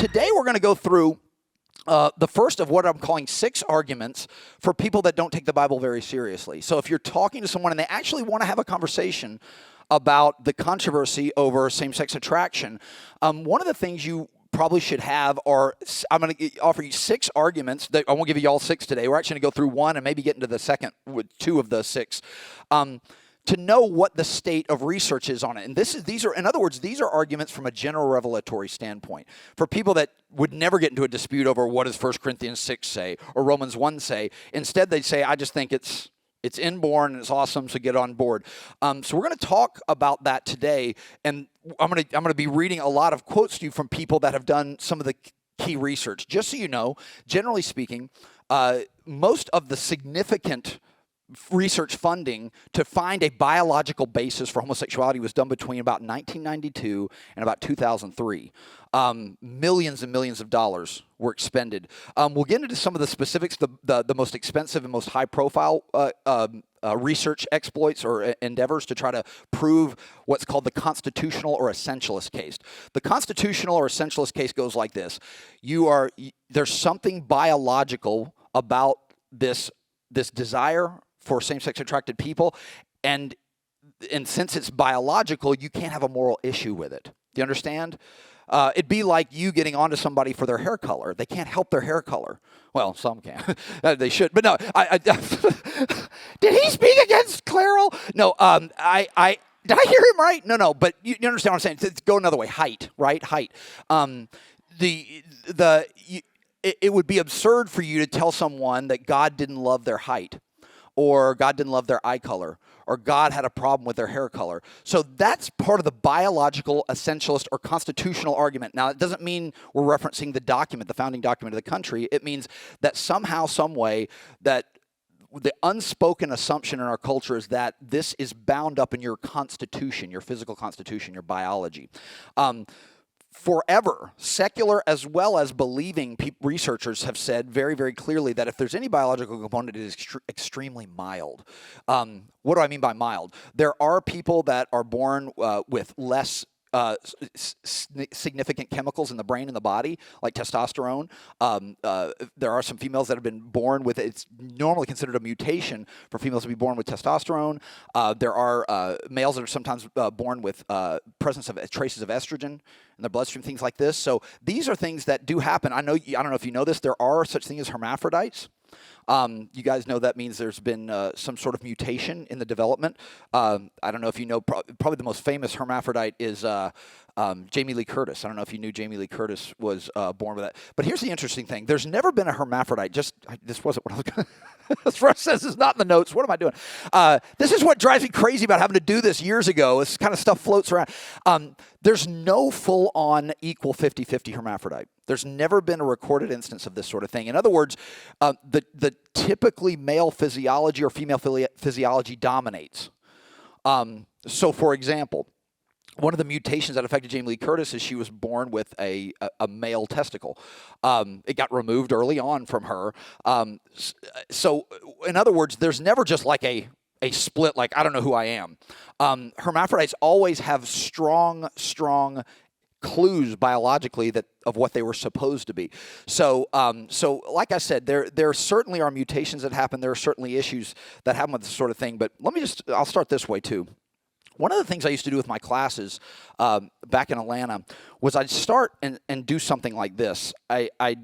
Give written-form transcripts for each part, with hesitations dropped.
today we're going to go through the first of what I'm calling 6 arguments for people that don't take the Bible very seriously. So if you're talking to someone and they actually want to have a conversation about the controversy over same-sex attraction, one of the things you probably should have are, I'm going to offer you 6 arguments. That I won't give you all 6 today. We're actually going to go through 1 and maybe get into the second with 2 of the 6. To know what the state of research is on it. And these are, in other words, these are arguments from a general revelatory standpoint. For people that would never get into a dispute over what does 1 Corinthians 6 say or Romans 1 say. Instead, they'd say, I just think it's inborn and it's awesome, so get on board. So we're going to talk about that today. And I'm going to be reading a lot of quotes to you from people that have done some of the key research. Just so you know, generally speaking, most of the significant research funding to find a biological basis for homosexuality was done between about 1992 and about 2003. Millions and millions of dollars were expended. We'll get into some of the specifics, the most expensive and most high-profile research exploits or endeavors to try to prove what's called the constitutional or essentialist case. The constitutional or essentialist case goes like this. There's something biological about this desire for same-sex attracted people, and since it's biological, you can't have a moral issue with it. Do you understand? It'd be like you getting onto somebody for their hair color. They can't help their hair color. Well, some can. They should. But no, did he speak against Clairol? No, did I hear him right? No, but you understand what I'm saying. Let's go another way. Height, right? Height. It would be absurd for you to tell someone that God didn't love their height, or God didn't love their eye color, or God had a problem with their hair color. So that's part of the biological, essentialist, or constitutional argument. Now, it doesn't mean we're referencing the document, the founding document of the country. It means that somehow, some way, that the unspoken assumption in our culture is that this is bound up in your constitution, your physical constitution, your biology. Forever, secular as well as believing researchers have said very, very clearly that if there's any biological component, it is extremely mild. What do I mean by mild? There are people that are born with less significant chemicals in the brain and the body, like testosterone. There are some females that have been born with, it's normally considered a mutation for females to be born with testosterone. There are males that are sometimes born with presence of traces of estrogen in their bloodstream, things like this. So these are things that do happen. I don't know if you know this, there are such things as hermaphrodites. You guys know that means there's been some sort of mutation in the development. I don't know if you know, probably the most famous hermaphrodite is Jamie Lee Curtis. I don't know if you knew Jamie Lee Curtis was born with that. But here's the interesting thing. There's never been a hermaphrodite. This wasn't what I was going to... As far as says it's not in the notes. What am I doing? This is what drives me crazy about having to do this years ago. This kind of stuff floats around. There's no full-on equal 50-50 hermaphrodite. There's never been a recorded instance of this sort of thing. In other words, the typically male physiology or female physiology dominates. So, for example, one of the mutations that affected Jamie Lee Curtis is she was born with a male testicle. It got removed early on from her. So, in other words, there's never just like a split, like, I don't know who I am. Hermaphrodites always have strong clues biologically of what they were supposed to be. So like I said, there certainly are mutations that happen. There are certainly issues that happen with this sort of thing. But I'll start this way too. One of the things I used to do with my classes back in Atlanta was I'd start and do something like this. I'd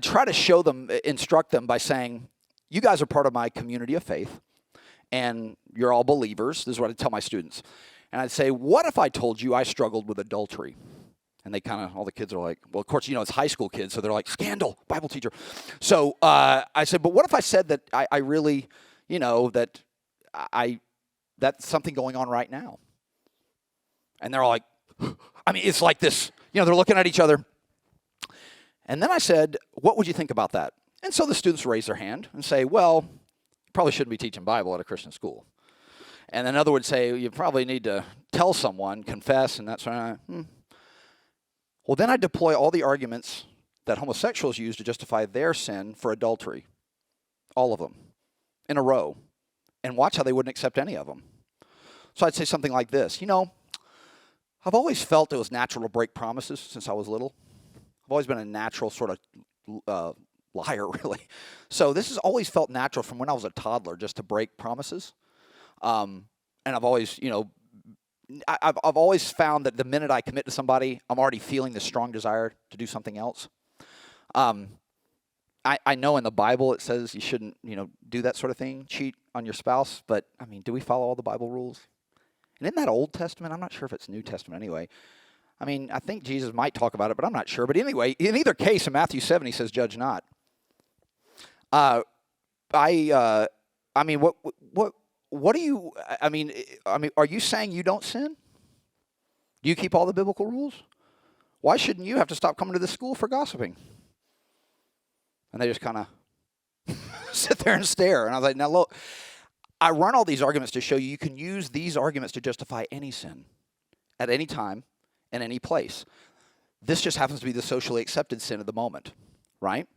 try to instruct them by saying, you guys are part of my community of faith, and you're all believers. This is what I tell my students. And I'd say, what if I told you I struggled with adultery? And all the kids are like, well, of course, it's high school kids, so they're like, scandal, Bible teacher. So I said, but what if I said that I really, that's something going on right now? And they're all like, it's like this, they're looking at each other. And then I said, what would you think about that? And so the students raise their hand and say, well, you probably shouldn't be teaching Bible at a Christian school. And another would say, you probably need to tell someone, confess, and that's right. Well, then I deploy all the arguments that homosexuals use to justify their sin for adultery. All of them. In a row. And watch how they wouldn't accept any of them. So I'd say something like this. I've always felt it was natural to break promises since I was little. I've always been a natural sort of liar, really. So this has always felt natural from when I was a toddler, just to break promises. And I've always, I've always found that the minute I commit to somebody, I'm already feeling this strong desire to do something else. I know in the Bible it says you shouldn't, do that sort of thing, cheat on your spouse. But, I mean, do we follow all the Bible rules? And isn't that Old Testament? I'm not sure if it's New Testament anyway. I mean, I think Jesus might talk about it, but I'm not sure. But anyway, in either case, in Matthew 7, he says, judge not. What do you, are you saying you don't sin? Do you keep all the biblical rules? Why shouldn't you have to stop coming to this school for gossiping? And they just kind of sit there and stare. And I was like, now look, I run all these arguments to show you can use these arguments to justify any sin at any time and any place. This just happens to be the socially accepted sin of the moment, right?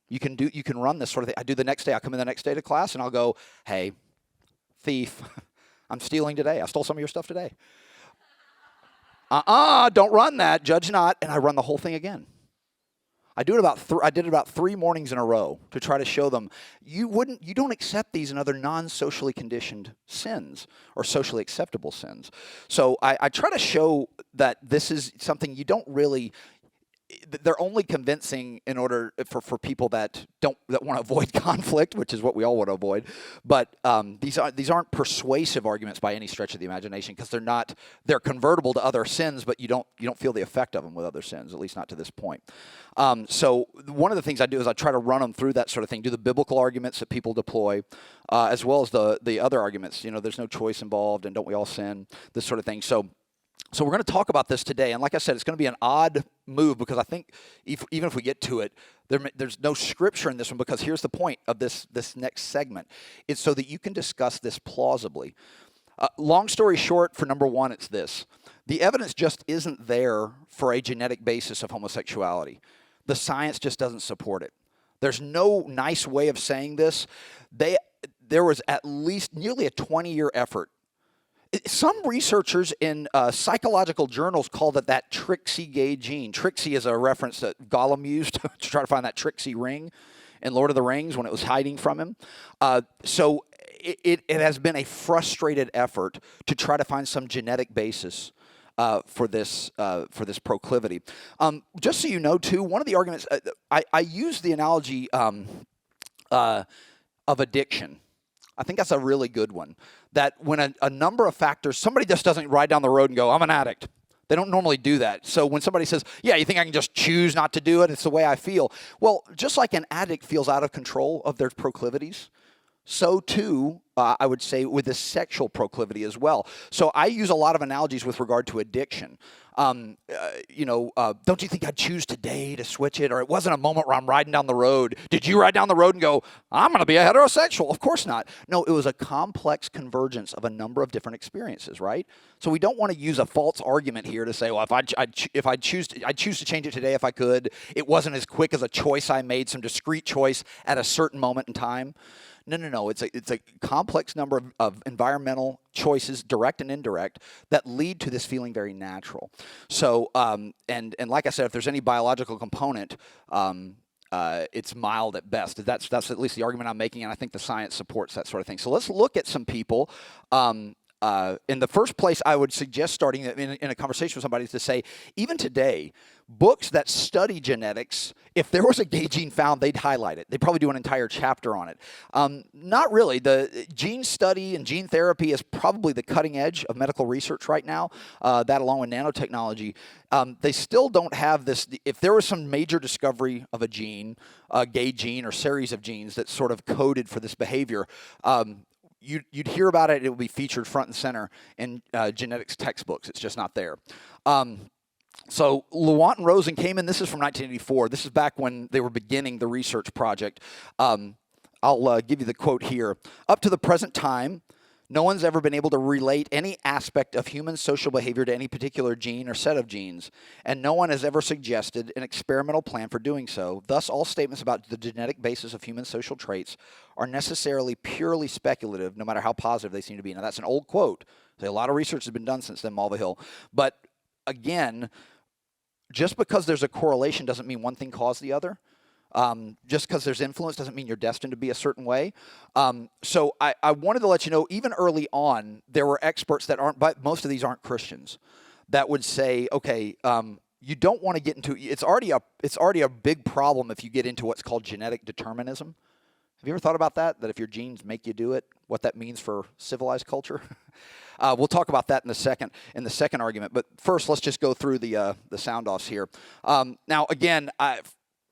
You can run this sort of thing. I do the next day. I come in the next day to class and I'll go, hey, thief, I'm stealing today. I stole some of your stuff today. Don't run that. Judge not. And I run the whole thing again. I did it about 3 mornings in a row to try to show them you don't accept these and other non-socially conditioned sins or socially acceptable sins. So I try to show that this is something you don't really. They're only convincing in order for people that want to avoid conflict, which is what we all want to avoid. But these aren't persuasive arguments by any stretch of the imagination, because they're convertible to other sins, but you don't feel the effect of them with other sins, at least not to this point. So one of the things I do is I try to run them through that sort of thing, do the biblical arguments that people deploy, as well as the other arguments. There's no choice involved, and don't we all sin? This sort of thing. So we're going to talk about this today, and like I said, it's going to be an odd move, because I think even if we get to it, there's no scripture in this one, because here's the point of this next segment. It's so that you can discuss this plausibly. Long story short, for number one, it's this. The evidence just isn't there for a genetic basis of homosexuality. The science just doesn't support it. There's no nice way of saying this. There was at least nearly a 20-year effort. Some researchers in psychological journals called it that tricksy gay gene. Tricksy is a reference that Gollum used to try to find that tricksy ring in Lord of the Rings when it was hiding from him. So it has been a frustrated effort to try to find some genetic basis for this proclivity. Just so you know, too, one of the arguments, I use the analogy of addiction. I think that's a really good one. That when a number of factors, somebody just doesn't ride down the road and go, I'm an addict. They don't normally do that. So when somebody says, yeah, you think I can just choose not to do it? It's the way I feel. Well, just like an addict feels out of control of their proclivities, so too, I would say, with this sexual proclivity as well. So I use a lot of analogies with regard to addiction. Don't you think I'd choose today to switch it? Or it wasn't a moment where I'm riding down the road. Did you ride down the road and go, I'm going to be a heterosexual? Of course not. No, it was a complex convergence of a number of different experiences, right? So we don't want to use a false argument here to say, well, if I'd choose to change it today if I could. It wasn't as quick as a choice I made, some discrete choice at a certain moment in time. No. It's a complex number of environmental choices, direct and indirect, that lead to this feeling very natural. So, and like I said, if there's any biological component, it's mild at best. That's at least the argument I'm making, and I think the science supports that sort of thing. So let's look at some people. In the first place, I would suggest starting in a conversation with somebody is to say, even today, books that study genetics, if there was a gay gene found, they'd highlight it. They'd probably do an entire chapter on it. Not really. The gene study and gene therapy is probably the cutting edge of medical research right now, that along with nanotechnology. They still don't have this. If there was some major discovery of a gene, a gay gene or series of genes that sort of coded for this behavior, you'd hear about it. It would be featured front and center in genetics textbooks. It's just not there. So Lewontin Rosen came in. This is from 1984. This is back when they were beginning the research project. I'll give you the quote here. Up to the present time, no one's ever been able to relate any aspect of human social behavior to any particular gene or set of genes, and no one has ever suggested an experimental plan for doing so. Thus, all statements about the genetic basis of human social traits are necessarily purely speculative, no matter how positive they seem to be. Now, that's an old quote. A lot of research has been done since then, Mulvihill. But again, just because there's a correlation doesn't mean one thing caused the other. Just because there's influence doesn't mean you're destined to be a certain way. So I wanted to let you know, even early on, there were experts that aren't, but most of these aren't Christians, that would say, okay, you don't want to get into, it's already a big problem if you get into what's called genetic determinism. Have you ever thought about that? That if your genes make you do it, what that means for civilized culture? We'll talk about that in the second argument. But first, let's just go through the sound offs here. Now, again,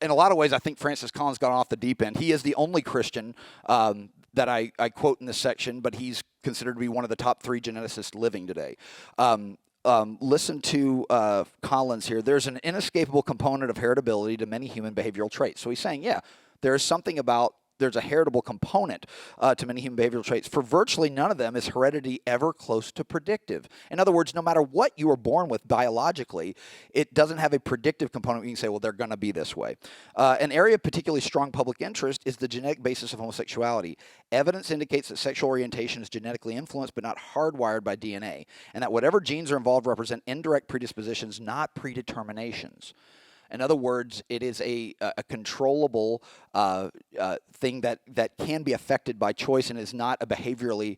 in a lot of ways, I think Francis Collins got off the deep end. He is the only Christian that I quote in this section, but he's considered to be one of the top 3 geneticists living today. Listen to Collins here. There's an inescapable component of heritability to many human behavioral traits. So he's saying, yeah, there's something about, there's a heritable component to many human behavioral traits. For virtually none of them is heredity ever close to predictive. In other words, no matter what you were born with biologically, it doesn't have a predictive component. You can say, well, they're going to be this way. An area of particularly strong public interest is the genetic basis of homosexuality. Evidence indicates that sexual orientation is genetically influenced but not hardwired by DNA, and that whatever genes are involved represent indirect predispositions, not predeterminations. In other words, it is a controllable thing that can be affected by choice and is not a behaviorally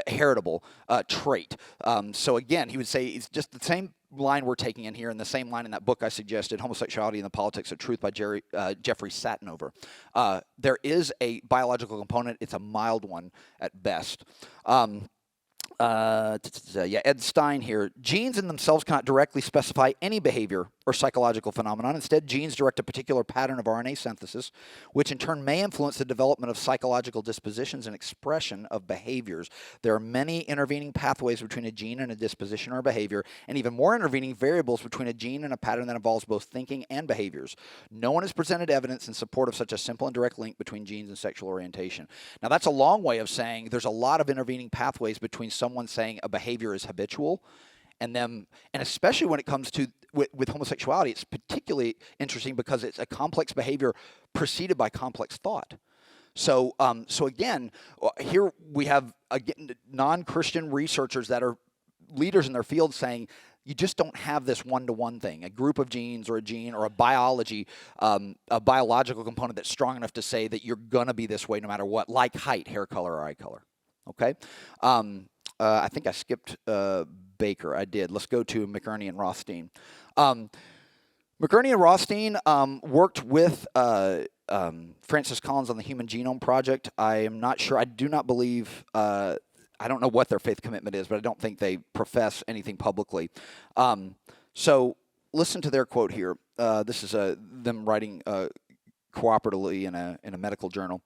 heritable trait. So again, he would say it's just the same line we're taking in here, and the same line in that book I suggested, Homosexuality and the Politics of Truth by Jeffrey Satinover. There is a biological component. It's a mild one at best. Ed Stein here. Genes in themselves cannot directly specify any behavior or psychological phenomenon. Instead, genes direct a particular pattern of RNA synthesis, which in turn may influence the development of psychological dispositions and expression of behaviors. There are many intervening pathways between a gene and a disposition or behavior, and even more intervening variables between a gene and a pattern that involves both thinking and behaviors. No one has presented evidence in support of such a simple and direct link between genes and sexual orientation. Now, that's a long way of saying there's a lot of intervening pathways between someone saying a behavior is habitual and especially when it comes to with homosexuality, it's particularly interesting because it's a complex behavior preceded by complex thought. So again, here we have non-Christian researchers that are leaders in their field saying you just don't have this one-to-one thing, a group of genes or a gene or a biological component that's strong enough to say that you're going to be this way no matter what, like height, hair color, or eye color. Okay? I think I skipped Baker. I did. Let's go to McInerney and Rothstein. McInerney and Rothstein worked with Francis Collins on the Human Genome Project. I am not sure. I do not believe, I don't know what their faith commitment is, but I don't think they profess anything publicly. So listen to their quote here. This is them writing cooperatively in a medical journal.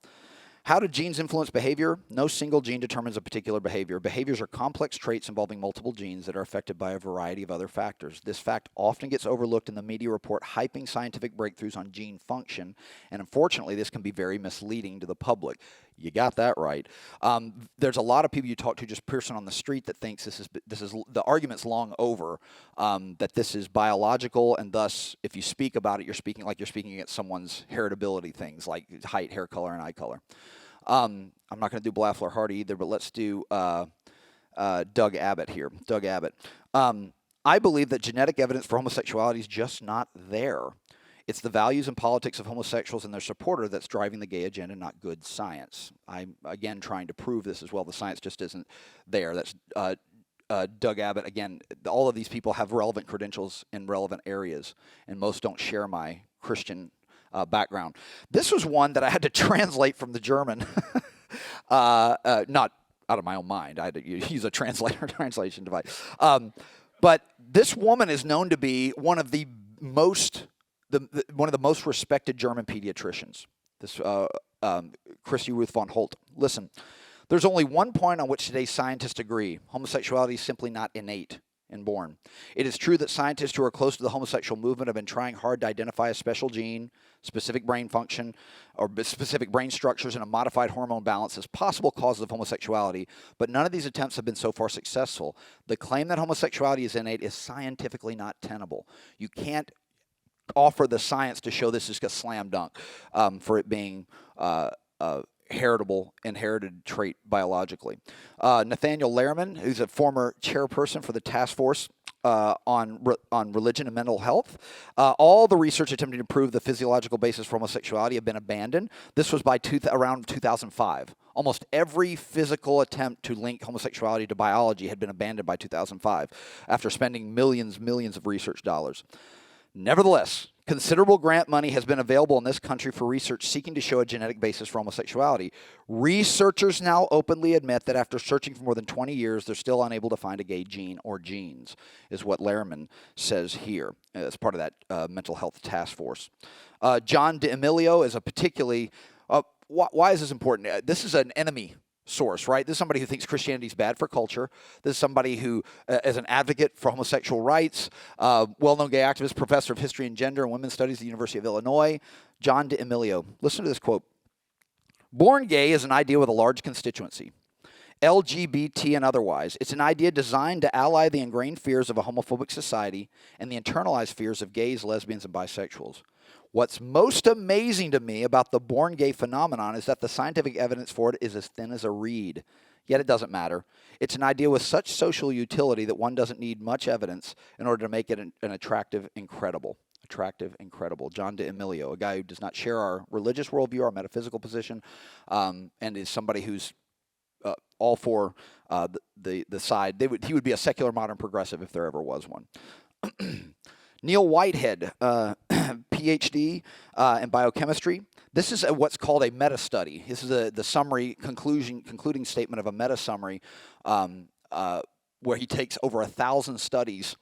How do genes influence behavior? No single gene determines a particular behavior. Behaviors are complex traits involving multiple genes that are affected by a variety of other factors. This fact often gets overlooked in the media report hyping scientific breakthroughs on gene function, and unfortunately, this can be very misleading to the public. You got that right. There's a lot of people you talk to, just person on the street, that thinks this is the argument's long over, that this is biological, and thus, if you speak about it, you're speaking against someone's heritability things like height, hair color, and eye color. I'm not going to do Blafler Hardy either, but let's do Doug Abbott here. Doug Abbott. I believe that genetic evidence for homosexuality is just not there. It's the values and politics of homosexuals and their supporter that's driving the gay agenda, not good science. I'm, again, trying to prove this as well. The science just isn't there. That's Doug Abbott. Again, all of these people have relevant credentials in relevant areas, and most don't share my Christian background. This was one that I had to translate from the German, not out of my own mind. I had to use a translation device. But this woman is known to be one of the most respected German pediatricians. This Christy Ruth von Holt. Listen, there's only one point on which today's scientists agree: homosexuality is simply not innate and born. It is true that scientists who are close to the homosexual movement have been trying hard to identify a special gene, specific brain function, or specific brain structures and a modified hormone balance as possible causes of homosexuality, but none of these attempts have been so far successful. The claim that homosexuality is innate is scientifically not tenable. You can't offer the science to show this is a slam dunk for it being heritable, inherited trait biologically. Nathaniel Lehrman, who's a former chairperson for the task force on religion and mental health. All the research attempting to prove the physiological basis for homosexuality have been abandoned. This was by around 2005. Almost every physical attempt to link homosexuality to biology had been abandoned by 2005 after spending millions of research dollars. Nevertheless, considerable grant money has been available in this country for research seeking to show a genetic basis for homosexuality. Researchers now openly admit that after searching for more than 20 years, they're still unable to find a gay gene or genes, is what Lehrman says here as part of that mental health task force. John D'Amelio is a particularly... why is this important? This is an enemy source, right? This is somebody who thinks Christianity is bad for culture. This is somebody who, as an advocate for homosexual rights, well-known gay activist, professor of history and gender and women's studies at the University of Illinois, John D'Amelio. Listen to this quote. Born gay is an idea with a large constituency, LGBT and otherwise. It's an idea designed to ally the ingrained fears of a homophobic society and the internalized fears of gays, lesbians, and bisexuals. What's most amazing to me about the born gay phenomenon is that the scientific evidence for it is as thin as a reed. Yet it doesn't matter. It's an idea with such social utility that one doesn't need much evidence in order to make it an attractive, incredible. John D'Amelio, a guy who does not share our religious worldview, our metaphysical position, and is somebody who's all for the side. He would be a secular modern progressive if there ever was one. Neil Whitehead, PhD in biochemistry. This is what's called a meta-study. This is the summary, concluding statement of a meta-summary where he takes over 1,000 studies.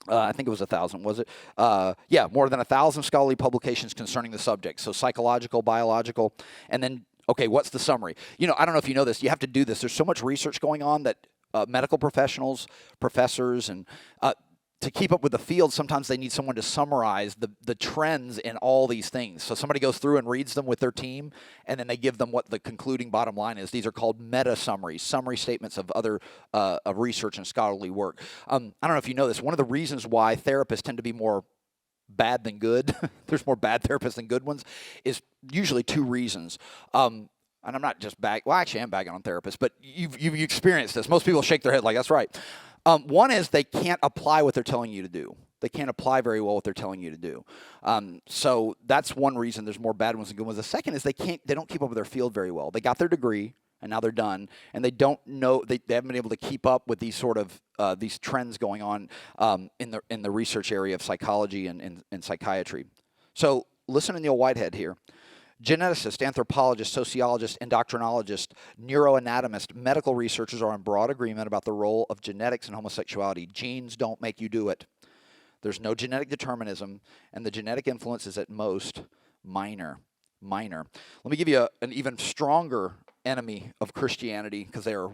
I think it was 1,000, was it? Yeah, more than 1,000 scholarly publications concerning the subject. So psychological, biological, and then, okay, what's the summary? You know, I don't know if you know this. You have to do this. There's so much research going on that medical professionals, professors, and to keep up with the field, sometimes they need someone to summarize the trends in all these things. So somebody goes through and reads them with their team, and then they give them what the concluding bottom line is. These are called meta-summaries, summary statements of other of research and scholarly work. I don't know if you know this. One of the reasons why therapists tend to be more bad than good, there's more bad therapists than good ones, is usually two reasons. And I'm not just actually I'm bagging on therapists, but you've experienced this. Most people shake their head like, that's right. One is they can't apply what they're telling you to do. They can't apply very well what they're telling you to do. So that's one reason there's more bad ones than good ones. The second is they don't keep up with their field very well. They got their degree and now they're done, and they don't know they haven't been able to keep up with these sort of these trends going on in the research area of psychology and psychiatry. So listen to Neil Whitehead here. Geneticists, anthropologists, sociologists, endocrinologists, neuroanatomists, medical researchers are in broad agreement about the role of genetics in homosexuality. Genes don't make you do it. There's no genetic determinism, and the genetic influence is at most minor. Let me give you an even stronger enemy of Christianity, because they're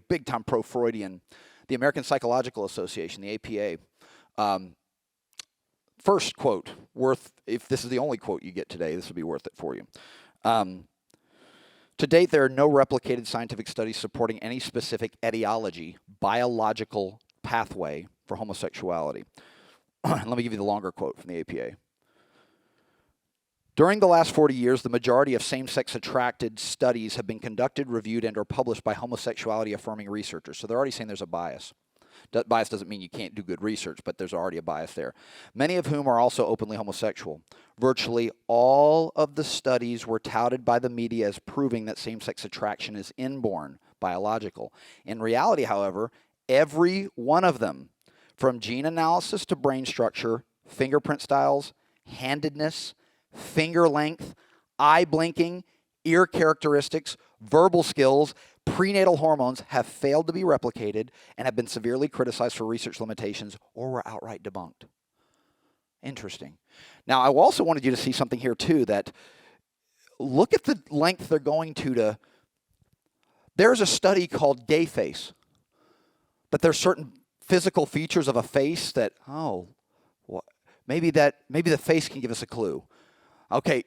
big-time pro-Freudian. The American Psychological Association, the APA. First quote, if this is the only quote you get today, this will be worth it for you. To date, there are no replicated scientific studies supporting any specific etiology, biological pathway for homosexuality. Let me give you the longer quote from the APA. During the last 40 years, the majority of same-sex attracted studies have been conducted, reviewed, and or published by homosexuality-affirming researchers. So they're already saying there's a bias. Bias doesn't mean you can't do good research, but there's already a bias there. Many of whom are also openly homosexual. Virtually all of the studies were touted by the media as proving that same-sex attraction is inborn, biological. In reality, however, every one of them, from gene analysis to brain structure, fingerprint styles, handedness, finger length, eye blinking, ear characteristics, verbal skills, prenatal hormones have failed to be replicated and have been severely criticized for research limitations or were outright debunked. Interesting. Now, I also wanted you to see something here, too, that look at the length they're going to. There's a study called gay face, that there's certain physical features of a face that, maybe the face can give us a clue. Okay,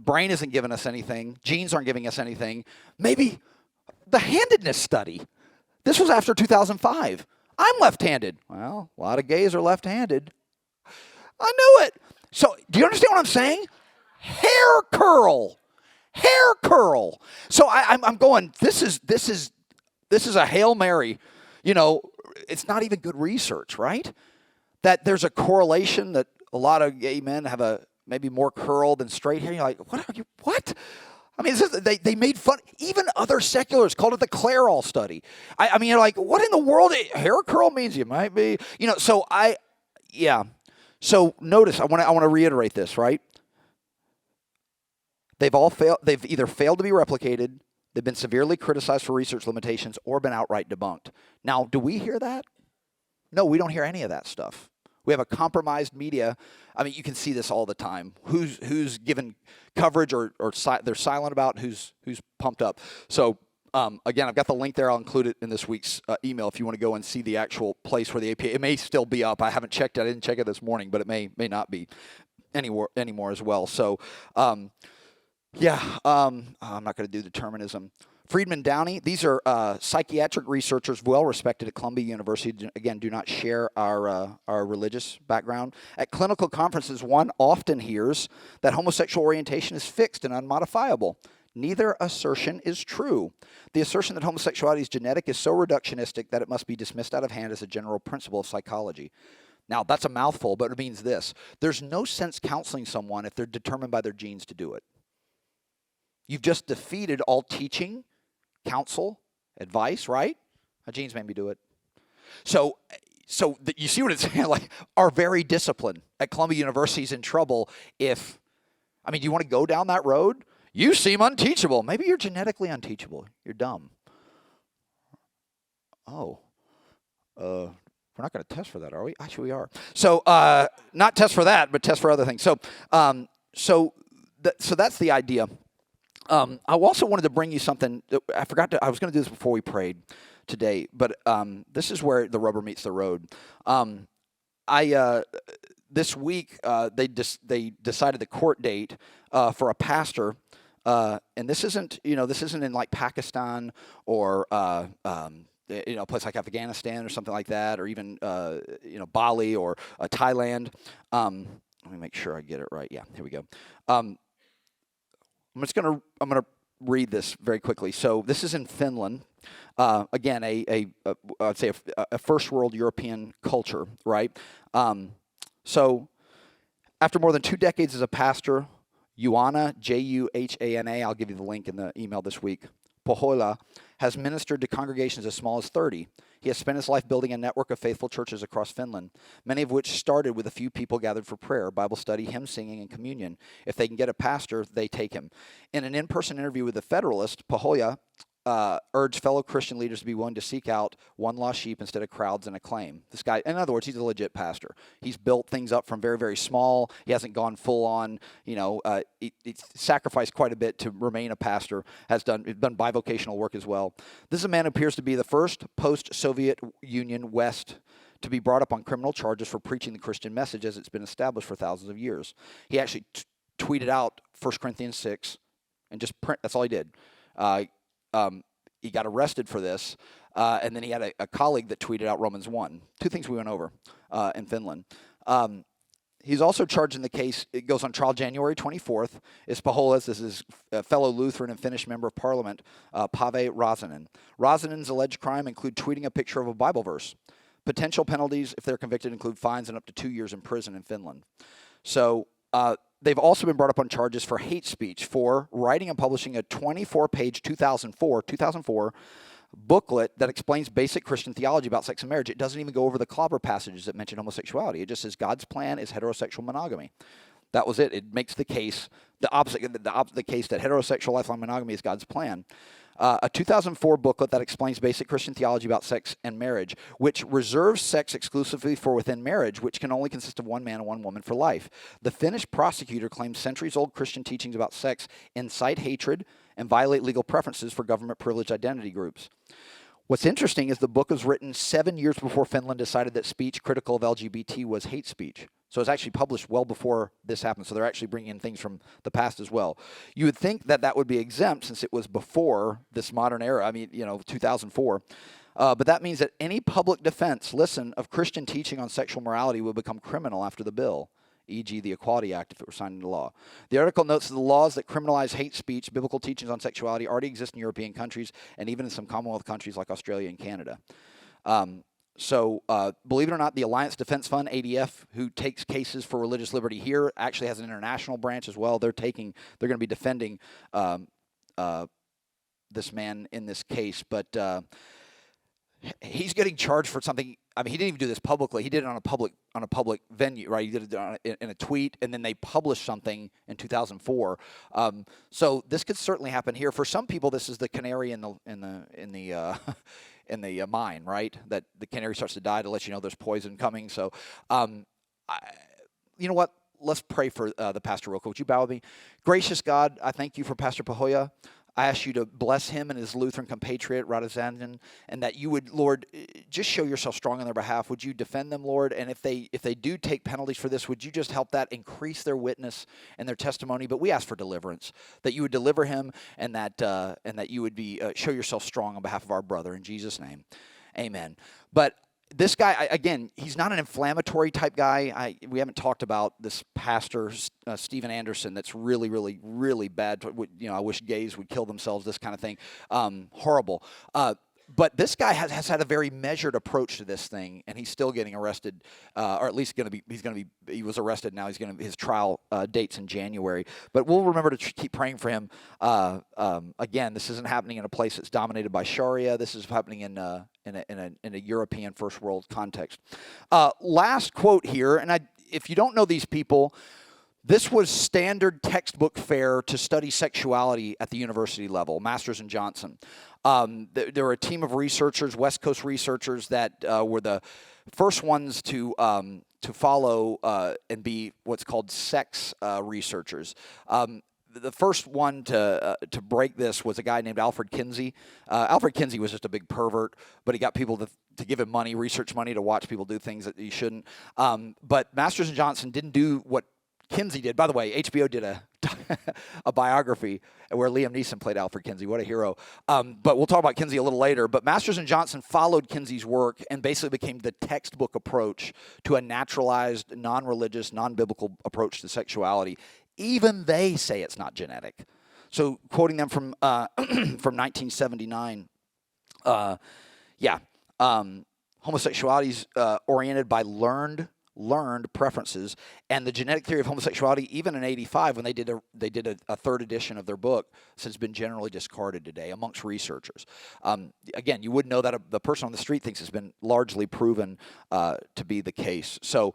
brain isn't giving us anything. Genes aren't giving us anything. Maybe the handedness study. This was after 2005. I'm left-handed. Well, a lot of gays are left-handed. I knew it. So, do you understand what I'm saying? Hair curl. hair curl. So I'm going, this is a Hail Mary. You know, it's not even good research, right? That there's a correlation that a lot of gay men have maybe more curl than straight hair. You're like, what? I mean, they made fun. Even other secularists called it the Clairol study. I mean, you're like, what in the world? Hair curl means you might be, you know. So So notice, I want to reiterate this, right? They've all failed. They've either failed to be replicated, they've been severely criticized for research limitations, or been outright debunked. Now, do we hear that? No, we don't hear any of that stuff. We have a compromised media. I mean, you can see this all the time. Who's given coverage or they're silent about, who's pumped up. So again, I've got the link there. I'll include it in this week's email if you want to go and see the actual place where the APA. It may still be up. I haven't checked it. I didn't check it this morning, but it may not be anymore as well. So I'm not going to do determinism. Friedman Downey, these are psychiatric researchers well respected at Columbia University. Again, do not share our religious background. At clinical conferences, one often hears that homosexual orientation is fixed and unmodifiable. Neither assertion is true. The assertion that homosexuality is genetic is so reductionistic that it must be dismissed out of hand as a general principle of psychology. Now, that's a mouthful, but it means this. There's no sense counseling someone if they're determined by their genes to do it. You've just defeated all teaching, counsel, advice, right? My genes made me do it. So you see what it's saying? Like, our very discipline at Columbia University is in trouble if, I mean, do you want to go down that road? You seem unteachable. Maybe you're genetically unteachable. You're dumb. Oh, we're not going to test for that, are we? Actually, we are. So not test for that, but test for other things. So that's the idea. I also wanted to bring you something. I was going to do this before we prayed today, but this is where the rubber meets the road. This week they decided the court date for a pastor, and this isn't in like Pakistan or a place like Afghanistan or something like that, or even Bali or Thailand. Let me make sure I get it right. Yeah, here we go. I'm gonna read this very quickly. So this is in Finland. Again, I'd say a first world European culture, right? So after more than 2 decades as a pastor, Juhana, Juhana, I'll give you the link in the email this week, Pohjola, has ministered to congregations as small as 30. He has spent his life building a network of faithful churches across Finland, many of which started with a few people gathered for prayer, Bible study, hymn singing, and communion. If they can get a pastor, they take him. In an in-person interview with The Federalist, Pohjola urged fellow Christian leaders to be willing to seek out one lost sheep instead of crowds and acclaim. This guy, in other words, he's a legit pastor. He's built things up from very, very small. He hasn't gone full on, he's sacrificed quite a bit to remain a pastor, has done bivocational work as well. This is a man who appears to be the first post-Soviet Union West to be brought up on criminal charges for preaching the Christian message as it's been established for thousands of years. He actually tweeted out 1 Corinthians 6 and just that's all he did. He got arrested for this, and then he had a colleague that tweeted out Romans 1. 2 things we went over in Finland. He's also charged in the case. It goes on trial January 24th. Is Pohjola, this is a fellow Lutheran and Finnish member of parliament, Pave Räsänen. Räsänen's alleged crime include tweeting a picture of a Bible verse. Potential penalties, if they're convicted, include fines and up to 2 years in prison in Finland. So they've also been brought up on charges for hate speech for writing and publishing a 24-page 2004 booklet that explains basic Christian theology about sex and marriage. It doesn't even go over the clobber passages that mention homosexuality. It just says God's plan is heterosexual monogamy. That was it. It makes the case, the opposite, the case that heterosexual lifelong monogamy is God's plan. A 2004 booklet that explains basic Christian theology about sex and marriage, which reserves sex exclusively for within marriage, which can only consist of one man and one woman for life. The Finnish prosecutor claims centuries-old Christian teachings about sex incite hatred and violate legal preferences for government-privileged identity groups. What's interesting is the book was written 7 years before Finland decided that speech critical of LGBT was hate speech. So it's actually published well before this happened. So they're actually bringing in things from the past as well. You would think that would be exempt since it was before this modern era. I mean, 2004. But that means that any public defense, of Christian teaching on sexual morality would become criminal after the bill. e.g. the Equality Act if it were signed into law. The article notes that the laws that criminalize hate speech, biblical teachings on sexuality, already exist in European countries and even in some Commonwealth countries like Australia and Canada. So, believe it or not, the Alliance Defense Fund, ADF, who takes cases for religious liberty here, actually has an international branch as well. They're going to be defending this man in this case, but he's getting charged for something. I mean, he didn't even do this publicly. He did it on a public venue, right? He did it in a tweet, and then they published something in 2004. So this could certainly happen here. For some people, this is the canary in the in the mine, right? That the canary starts to die to let you know there's poison coming. So, you know what? Let's pray for the pastor real quick. Would you bow with me? Gracious God, I thank you for Pastor Pahoya. I ask you to bless him and his Lutheran compatriot, Radazandan, and that you would, Lord, just show yourself strong on their behalf. Would you defend them, Lord? And if they do take penalties for this, would you just help that increase their witness and their testimony? But we ask for deliverance, that you would deliver him, and that you would be show yourself strong on behalf of our brother. In Jesus' name, amen. But this guy, again, he's not an inflammatory type guy. We haven't talked about this pastor, Steven Anderson, that's really, really, really bad. I wish gays would kill themselves, this kind of thing. Horrible. But this guy has had a very measured approach to this thing, and he's still getting arrested, or at least he was arrested. Now his trial dates in January. But we'll remember to keep praying for him. Again, this isn't happening in a place that's dominated by Sharia. This is happening in a European first world context. Last quote here, and if you don't know these people, this was standard textbook fare to study sexuality at the university level, Masters and Johnson. There were a team of researchers, West Coast researchers, that were the first ones to follow and be what's called sex researchers. The first one to break this was a guy named Alfred Kinsey. Alfred Kinsey was just a big pervert, but he got people to give him money, research money, to watch people do things that he shouldn't. But Masters and Johnson didn't do what Kinsey did. By the way, HBO did a biography where Liam Neeson played Alfred Kinsey. What a hero. But we'll talk about Kinsey a little later. But Masters and Johnson followed Kinsey's work and basically became the textbook approach to a naturalized, non-religious, non-biblical approach to sexuality. Even they say it's not genetic. So quoting them from 1979, homosexuality is oriented by learned preferences, and the genetic theory of homosexuality, even in '85 when they did a third edition of their book, has been generally discarded today amongst researchers. Again, you wouldn't know that the person on the street thinks it's been largely proven to be the case. So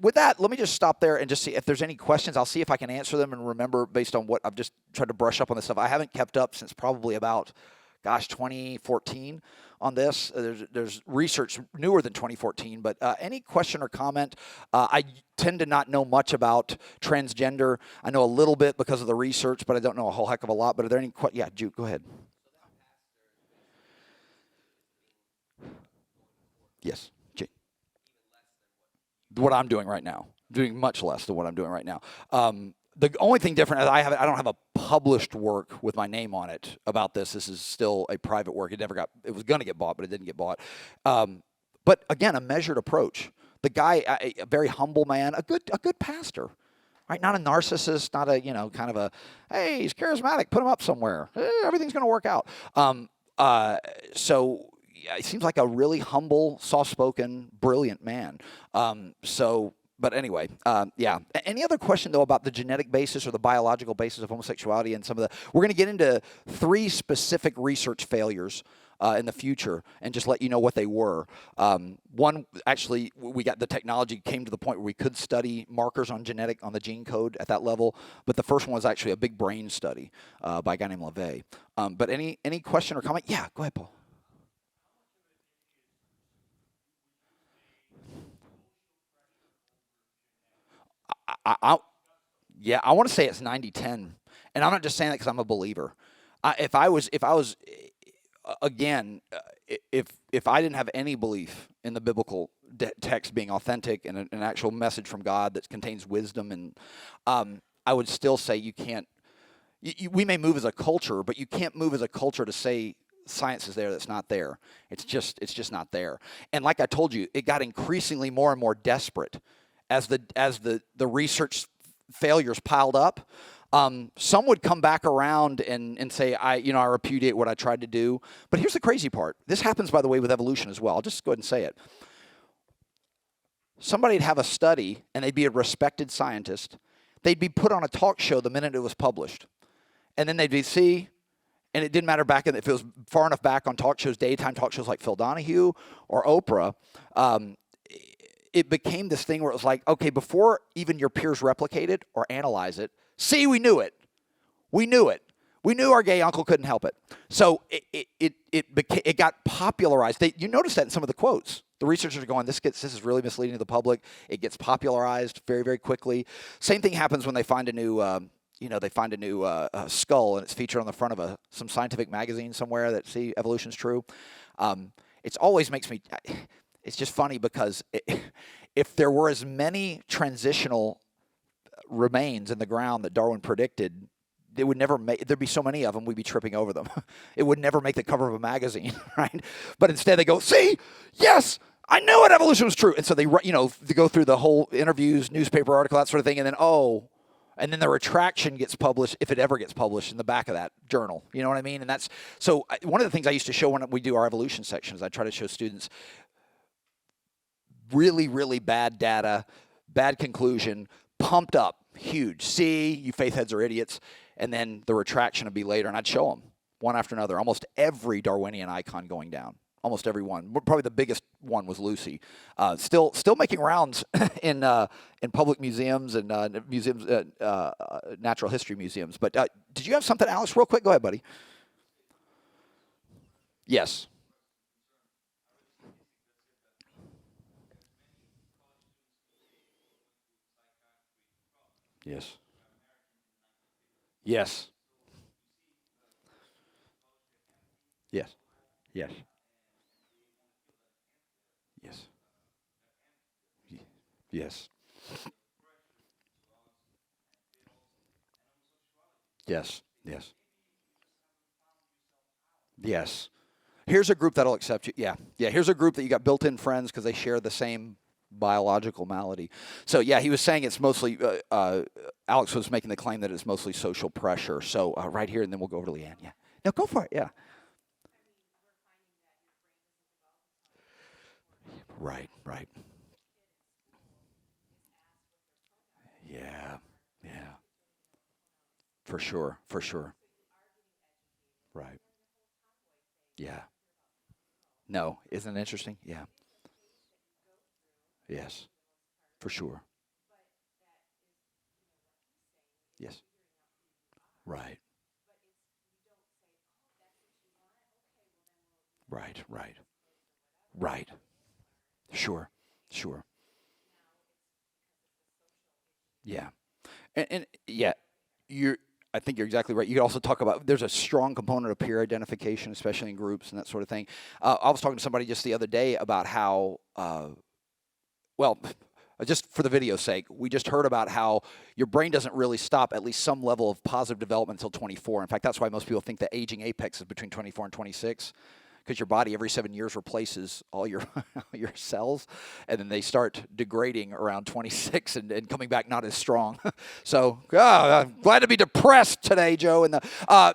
with that, let me just stop there and just see if there's any questions. I'll see if I can answer them and remember based on what I've just tried to brush up on this stuff. I haven't kept up since probably about 2014 on this. There's research newer than 2014, but any question or comment? I tend to not know much about transgender. I know a little bit because of the research, but I don't know a whole heck of a lot. But are there any questions? Yeah, Jude, go ahead. Yes, what I'm doing right now. Doing much less than what I'm doing right now. The only thing different is I don't have a published work with my name on it about this. This is still a private work. It was going to get bought, but it didn't get bought. But again, a measured approach. The guy, a very humble man, a good pastor, right? Not a narcissist, not a kind of a, hey, he's charismatic, put him up somewhere. Everything's going to work out. So yeah, he seems like a really humble, soft-spoken, brilliant man. But anyway, yeah. Any other question, though, about the genetic basis or the biological basis of homosexuality and we're going to get into 3 specific research failures in the future and just let you know what they were. One, actually, we got the technology came to the point where we could study markers on the gene code at that level. But the first one was actually a big brain study by a guy named LaVey. But any question or comment? Yeah, go ahead, Paul. I want to say it's 90-10, and I'm not just saying that because I'm a believer. If I was again, if I didn't have any belief in the biblical text being authentic and an actual message from God that contains wisdom, and I would still say you can't. We may move as a culture, but you can't move as a culture to say science is there that's not there. It's just not there. And like I told you, it got increasingly more and more desperate as the research failures piled up, some would come back around and say, I repudiate what I tried to do. But here's the crazy part. This happens, by the way, with evolution as well. I'll just go ahead and say it. Somebody'd have a study, and they'd be a respected scientist. They'd be put on a talk show the minute it was published. And then they'd be, see, and it didn't matter back if it was far enough back on talk shows, daytime talk shows like Phil Donahue or Oprah, it became this thing where it was like, okay, before even your peers replicate it or analyze it, see, we knew it. We knew it. We knew our gay uncle couldn't help it. So it got popularized. You notice that in some of the quotes. The researchers are going, this is really misleading to the public. It gets popularized very, very quickly. Same thing happens when they find a new, skull and it's featured on the front of some scientific magazine somewhere that, see, evolution's true. It always makes me, it's just funny because if there were as many transitional remains in the ground that Darwin predicted, they would never make, there'd be so many of them, we'd be tripping over them. It would never make the cover of a magazine, right? But instead they go, see, yes, I knew it, evolution was true. And so they go through the whole interviews, newspaper article, that sort of thing, and then the retraction gets published, if it ever gets published, in the back of that journal. You know what I mean? And that's, so one of the things I used to show when we do our evolution sections, I try to show students really, really bad data, bad conclusion, pumped up, huge. See, you faith heads are idiots. And then the retraction would be later, and I'd show them one after another. Almost every Darwinian icon going down. Almost every one. Probably the biggest one was Lucy. Still making rounds in public museums and museums, natural history museums. But did you have something, Alex? Real quick, go ahead, buddy. Yes. Yes. Yes. Yes. Yes. Yes. Yes. Yes. Yes. Yes. Here's a group that'll accept you. Yeah. Yeah. Here's a group that you got built-in friends because they share the same biological malady. So, yeah, he was saying it's mostly, Alex was making the claim that it's mostly social pressure. So, right here, and then we'll go over to Leanne. Yeah. No, go for it. Yeah. Right. Right. Yeah. Yeah. For sure. For sure. Right. Yeah. No. Isn't it interesting? Yeah. Yes. For sure. Yes. Right. Right. Right. Right. Sure. Sure. Yeah. And yeah, I think you're exactly right. You could also talk about there's a strong component of peer identification, especially in groups and that sort of thing. I was talking to somebody just the other day about how, well, just for the video's sake, we just heard about how your brain doesn't really stop at least some level of positive development until 24. In fact, that's why most people think the aging apex is between 24 and 26. Because your body every 7 years replaces all your your cells, and then they start degrading around 26 and coming back not as strong. So, I'm glad to be depressed today, Joe. And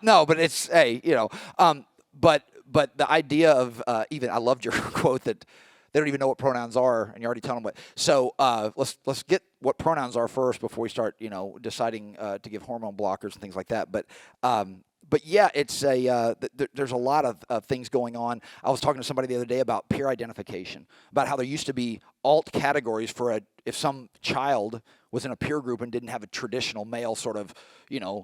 no, but it's but the idea of even I loved your quote that they don't even know what pronouns are, and you're already telling them what. So let's get what pronouns are first before we start deciding to give hormone blockers and things like that. But yeah, it's there's a lot of things going on. I was talking to somebody the other day about peer identification, about how there used to be alt categories for if some child was in a peer group and didn't have a traditional male sort of,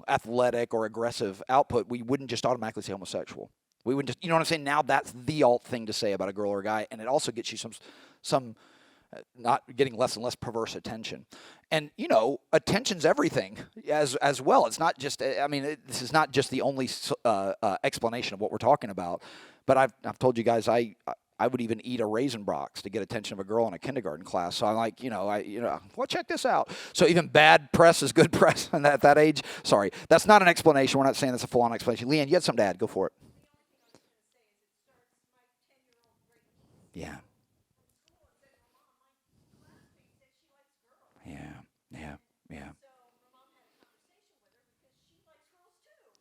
athletic or aggressive output, we wouldn't just automatically say homosexual. We wouldn't just, you know what I'm saying? Now that's the alt thing to say about a girl or a guy, and it also gets you some not getting less and less perverse attention. And, attention's everything as well. It's not just, this is not just the only explanation of what we're talking about. But I've told you guys I would even eat a raisin box to get attention of a girl in a kindergarten class. So I'm like, well, check this out. So even bad press is good press at that age. Sorry, that's not an explanation. We're not saying that's a full-on explanation. Leanne, you had something to add. Go for it. Yeah.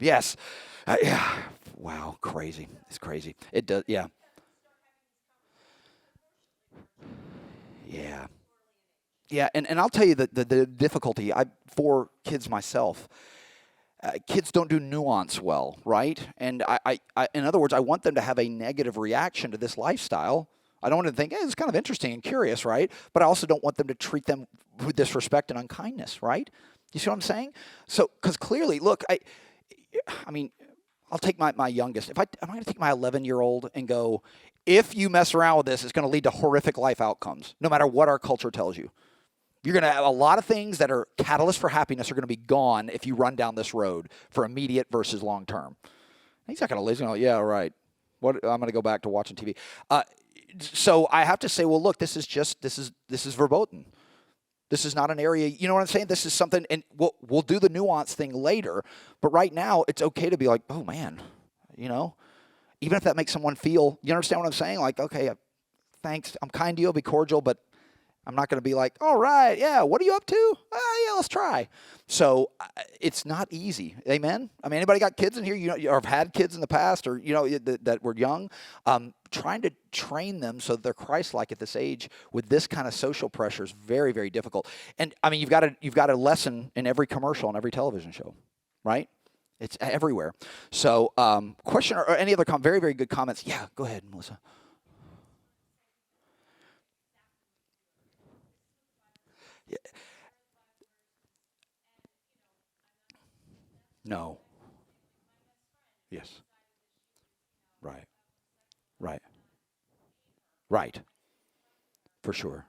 Yes. Yeah. Wow. Crazy. It's crazy. It does. Yeah. Yeah. Yeah. And I'll tell you the difficulty. I 4 kids myself. Kids don't do nuance well, right? And in other words, I want them to have a negative reaction to this lifestyle. I don't want them to think, hey, it's kind of interesting and curious, right? But I also don't want them to treat them with disrespect and unkindness, right? You see what I'm saying? So, because clearly, look, I mean, I'll take my youngest. I'm going to take my 11-year-old and go, if you mess around with this, it's going to lead to horrific life outcomes, no matter what our culture tells you. You're going to have a lot of things that are catalysts for happiness are going to be gone if you run down this road for immediate versus long term. He's not going to listen. Yeah, right. What? I'm going to go back to watching TV. So I have to say, well, look, this is verboten. This is not an area. You know what I'm saying? This is something, and we'll do the nuance thing later. But right now, it's okay to be like, oh man, even if that makes someone feel. You understand what I'm saying? Like, okay, thanks. I'm kind to you. I'll be cordial, but I'm not going to be like, all right, yeah, what are you up to? Yeah, let's try. So it's not easy. Amen? I mean, anybody got kids in here, or have had kids in the past, or, that were young? Trying to train them so that they're Christ-like at this age with this kind of social pressure is very, very difficult. And, I mean, you've got a lesson in every commercial and every television show, right? It's everywhere. So question or any other very, very good comments? Yeah, go ahead, Melissa. Yeah. No. Yes. Right. Right. Right. For sure.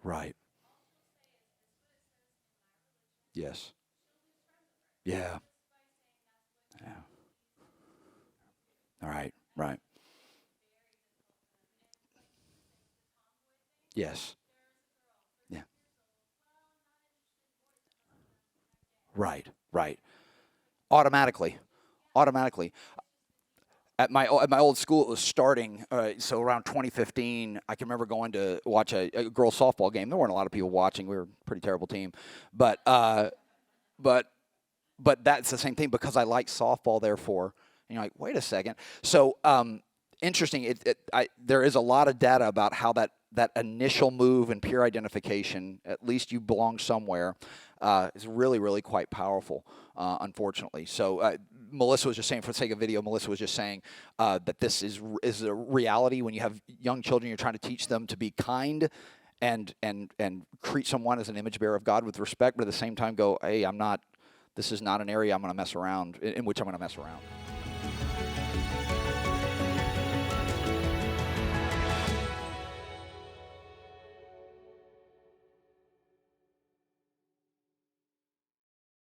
Right. Yes. Yeah. Yeah. All right. Right. Yes. Yeah. Right. Right. Automatically. Automatically. At my old school, it was starting. So around 2015, I can remember going to watch a girls softball game. There weren't a lot of people watching. We were a pretty terrible team, but but but that's the same thing because I like softball. Therefore, and you're like, wait a second. So interesting. There is a lot of data about how that initial move and peer identification, at least you belong somewhere, is really, really quite powerful, unfortunately. So Melissa was just saying, for the sake of video, Melissa was just saying that this is a reality. When you have young children, you're trying to teach them to be kind and treat someone as an image bearer of God with respect, but at the same time go, hey, this is not an area I'm going to mess around, in which I'm going to mess around.